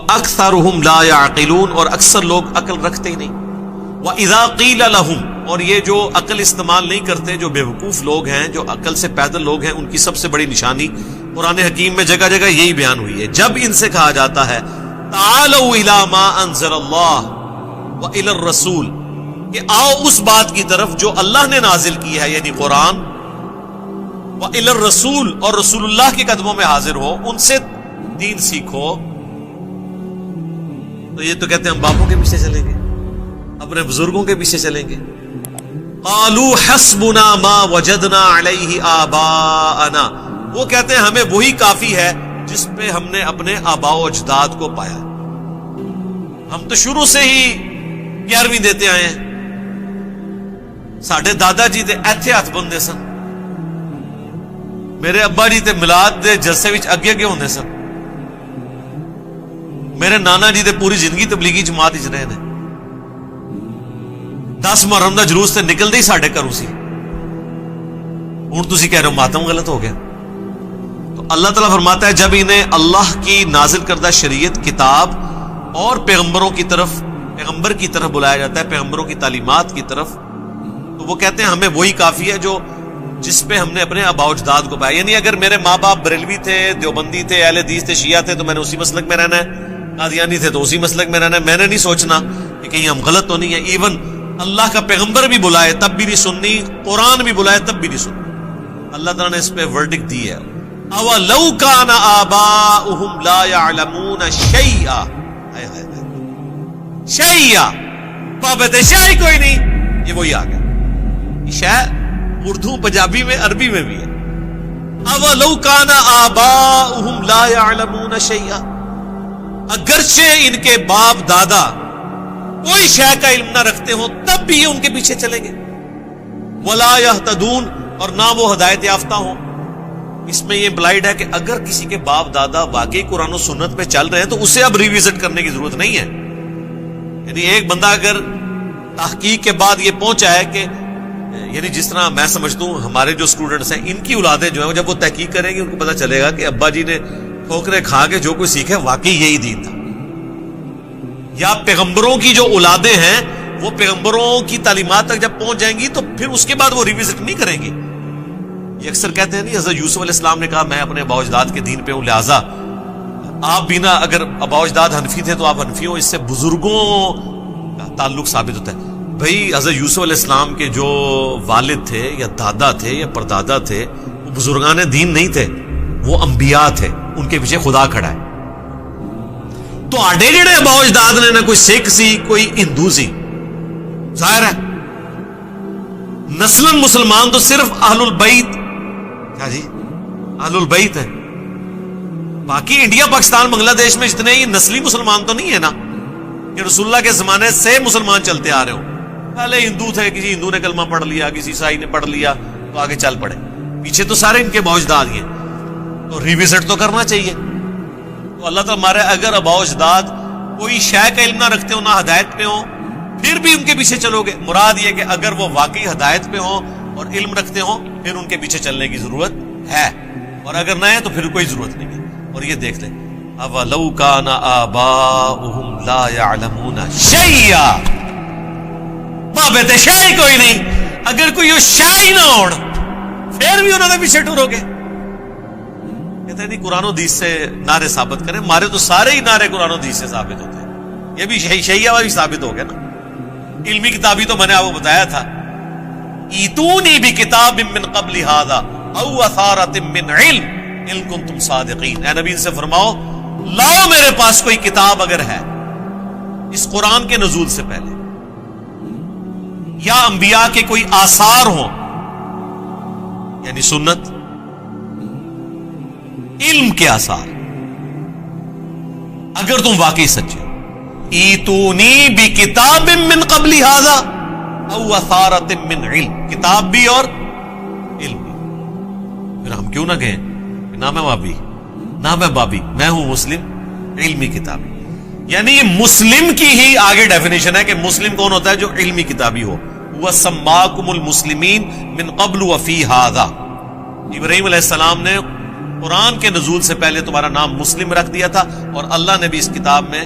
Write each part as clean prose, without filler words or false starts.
وَأَكْثَرُهُمْ لَا يَعْقِلُونَ، اور اکثر لوگ عقل رکھتے ہی نہیں. وَإِذَا قِيلَ لَهُمْ، اور یہ جو عقل استعمال نہیں کرتے، جو بیوقوف لوگ ہیں، جو عقل سے پیدل لوگ ہیں، ان کی سب سے بڑی نشانی قرآن حکیم میں جگہ جگہ یہی بیان ہوئی ہے. جب ان سے کہا جاتا ہے تعالوا الی ما انزل اللہ والی الرسول، کہ آؤ اس بات کی طرف جو اللہ نے نازل کی ہے، یعنی قرآن، والی الرسول، اور رسول اللہ کے قدموں میں حاضر ہو، ان سے دین سیکھو، تو یہ تو کہتے ہیں ہم باپوں کے پیچھے چلیں گے، اپنے بزرگوں کے پیچھے چلیں گے. قالوا حسبنا ما وجدنا علیہ آباءنا، وہ کہتے ہیں ہمیں وہی کافی ہے جس پہ ہم نے اپنے آباء و اجداد کو پایا. ہم تو شروع سے ہی 11ویں دیتے آئے ہیں. ساڈے دادا جی دے ایتھے ہاتھ بندے سن، میرے ابا جی تے میلاد دے جلسے وچ اگے اگے ہوندے سن، میرے نانا جی تے پوری زندگی تبلیغی جماعت وچ رہے نے. 10 محرم دا جلوس تے نکلدے ہی ساڈے گھروں سی. ہن تسی کہہ رہے ہو ماتم غلط ہو گیا. تو اللہ تعالیٰ فرماتا ہے جب انہیں اللہ کی نازل کردہ شریعت، کتاب اور پیغمبروں کی طرف، پیغمبر کی طرف بلایا جاتا ہے، پیغمبروں کی تعلیمات کی طرف، تو وہ کہتے ہیں ہمیں وہی کافی ہے جو جس پہ ہم نے اپنے آباء و اجداد کو پایا. یعنی اگر میرے ماں باپ بریلوی تھے، دیوبندی تھے، اہل حدیث تھے، شیعہ تھے، تو میں نے اسی مسلک میں رہنا ہے. قادیانی تھے تو اسی مسلک میں رہنا ہے. میں نے نہیں سوچنا کہ کہیں ہم غلط تو نہیں ہے. ایون اللہ کا پیغمبر بھی بلائے تب بھی نہیں سننی، قرآن بھی بلائے تب بھی نہیں سننی. اللہ تعالیٰ نے اس پہ ورڈکٹ دی ہے. اَوَلَوْ كَانَ آبَاؤُهُمْ لَا يَعْلَمُونَ شَيْئًا، شَيْئًا، بابت شاہی کوئی نہیں. یہ وہی آ گیا. شاہ اردو، پنجابی میں، عربی میں بھی ہے. اَوَلَوْ كَانَ آبَاؤُهُمْ لَا يَعْلَمُونَ شَيْئًا، اگرچہ ان کے باپ دادا کوئی شے کا علم نہ رکھتے ہوں تب بھی یہ ان کے پیچھے چلیں گے. وَلَا يَهْتَدُونَ، اور نہ وہ ہدایت یافتہ ہوں. اس میں یہ بلائڈ ہے کہ اگر کسی کے باپ دادا واقعی قرآن و سنت پہ چل رہے ہیں تو اسے اب ریویزٹ کرنے کی ضرورت نہیں ہے. یعنی ایک بندہ اگر تحقیق کے بعد یہ پہنچا ہے کہ، یعنی جس طرح میں سمجھتا ہوں ہمارے جو اسٹوڈنٹس ہیں ان کی اولادیں جو ہیں، جب وہ تحقیق کریں گے ان کو پتہ چلے گا کہ ابا جی نے ٹھوکریں کھا کے جو کوئی سیکھے واقعی یہی دین تھا. یا پیغمبروں کی جو اولادیں ہیں وہ پیغمبروں کی تعلیمات تک جب پہنچ جائیں گی تو پھر اس کے بعد وہ ریویزٹ نہیں کریں گی. یہ اکثر کہتے ہیں نہیں، حضرت یوسف علیہ السلام نے کہا میں اپنے آباء و اجداد کے دین پہ ہوں، لہٰذا آپ بھی نہ، اگر آباء و اجداد حنفی تھے تو آپ حنفی ہوں. اس سے بزرگوں کا تعلق ثابت ہوتا ہے. بھائی حضرت یوسف علیہ السلام کے جو والد تھے یا دادا تھے یا پردادا تھے وہ بزرگان دین نہیں تھے، وہ انبیاء تھے، ان کے پیچھے خدا کھڑا ہے. تو آڈے جڑے آباء و اجداد نے، نہ کوئی سکھ سی کوئی ہندو سی، ظاہر ہے نسلاً مسلمان تو صرف اہل البیت، کیا جی اہل البیت ہے. باقی انڈیا، پاکستان، بنگلہ دیش میں جتنے یہ نسلی مسلمان تو نہیں ہے نا کہ رسول اللہ کے زمانے سے مسلمان چلتے آ رہے ہوں. پہلے ہندو تھے، کسی ہندو نے کلمہ پڑھ لیا، کسی عیسائی نے پڑھ لیا تو آگے چل پڑے. پیچھے تو سارے ان کے آباء و اجداد ہیں، تو ریوزٹ تو کرنا چاہیے. تو اللہ تعالیٰ ہمارے اگر آباء و اجداد کوئی شے کا علم نہ رکھتے ہو، نہ ہدایت پہ ہوں، پھر بھی ان کے پیچھے چلو گے. مراد یہ کہ اگر وہ واقعی ہدایت پہ ہوں اور علم رکھتے ہوں پھر ان کے پیچھے چلنے کی ضرورت ہے، اور اگر نہ ہے تو پھر کوئی ضرورت نہیں ہے. اور یہ دیکھ لیں اَوَلَوْ كَانَ آبَاؤُهُمْ لَا يَعْلَمُونَ شَيْئًا، بابت شاہی کوئی نہیں. اگر کوئی وہ شاہی نہ ہو پھر بھی انہوں نے پیچھے ٹورو گے. کہتے ہیں نہیں قرآن و حدیث سے نعرے ثابت کریں. ہمارے تو سارے ہی نعرے قرآن و حدیث سے ثابت ہوتے ہیں. یہ بھی شیعہ والی ثابت ہو گیا نا. علمی کتابی تو میں نے آپ کو بتایا تھا، ایتونی بکتاب من قبل ھذا او اثارۃ من علم ان کنتم صادقین. اے نبی ان سے فرماؤ لاؤ میرے پاس کوئی کتاب اگر ہے اس قرآن کے نزول سے پہلے، یا انبیاء کے کوئی آثار ہوں، یعنی سنت، علم کے آثار، اگر تم واقعی سچے. ایتونی بکتاب من قبل ھذا او اثارۃ من علم، کتاب بھی اور علم بھی. پھر ہم کیوں نہ کہیں نہ میں وابی نہ میں بابی، میں ہوں مسلم علمی کتابی. یعنی یہ مسلم کی ہی آگے ڈیفینیشن ہے کہ مسلم کون ہوتا ہے؟ جو علمی کتابی ہو. وَسَمَّاكُمُ الْمُسْلِمِينَ مِنْ قَبْلُ وَفِي هَذَا. ابراہیم علیہ السلام نے قرآن کے نزول سے پہلے تمہارا نام مسلم رکھ دیا تھا، اور اللہ نے بھی اس کتاب میں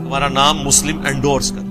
تمہارا نام مسلم انڈورس کر